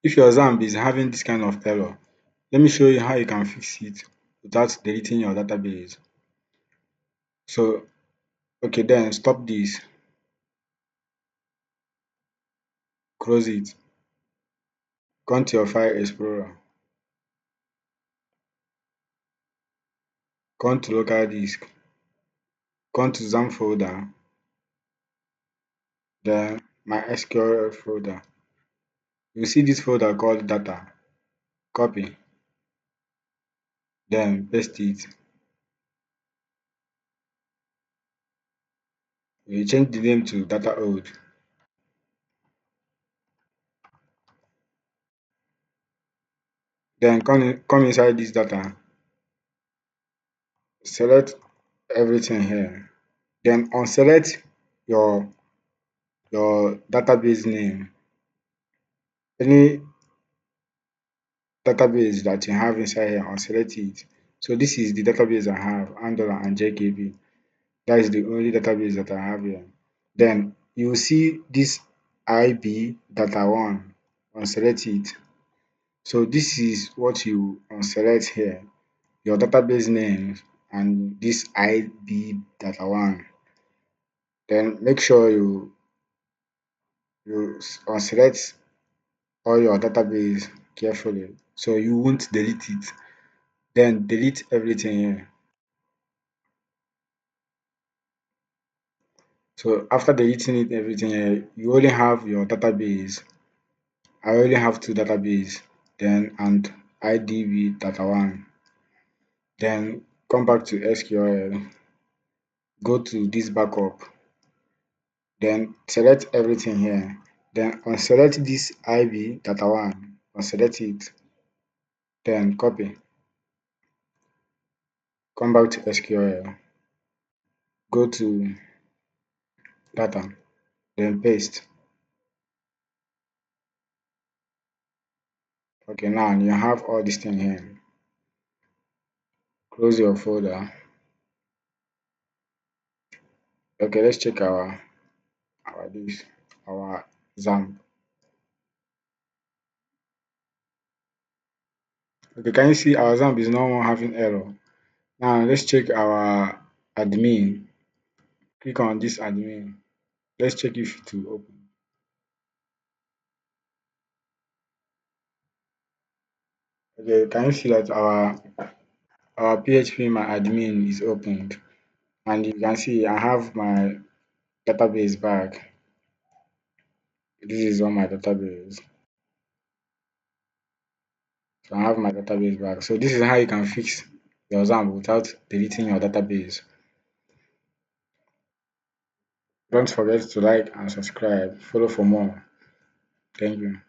If your XAMPP is having this kind of error, let me show you how you can fix it without deleting your database. So, okay, then stop this, close it, come to your file explorer, come to local disk, come to XAMPP folder, then MySQL folder. You see this folder called data, copy, then paste it. You change the name to data old. Then come inside this data, select everything here. Then unselect your database name. Any database that you have inside here, unselect it. So this is the database I have, Andola and JKB. That is the only database that I have here. Then you will see this IB data one, unselect it. So this is what you unselect here, your database name and this IB data one. Then make sure you unselect all your database carefully so you won't delete it. Then delete everything here. So after deleting it everything here, you only have your database. I only have two database, then and IDB data one. Then come back to SQL, go to this backup, then select everything here. Then unselect this IB data one, unselect it, then copy, come back to SQL, go to data, then paste. Okay, now you have all this thing here. Close your folder. Okay, let's check our XAMPP. Okay, can you see our XAMPP is no more having error? Now let's check our admin. Click on this admin. Let's check if it will open. Okay, can you see that our PHP my admin is opened, and you can see I have my database back. This is on my database. So I have my database back. So this is how you can fix your XAMPP without deleting your database. Don't forget to like and subscribe. Follow for more. Thank you.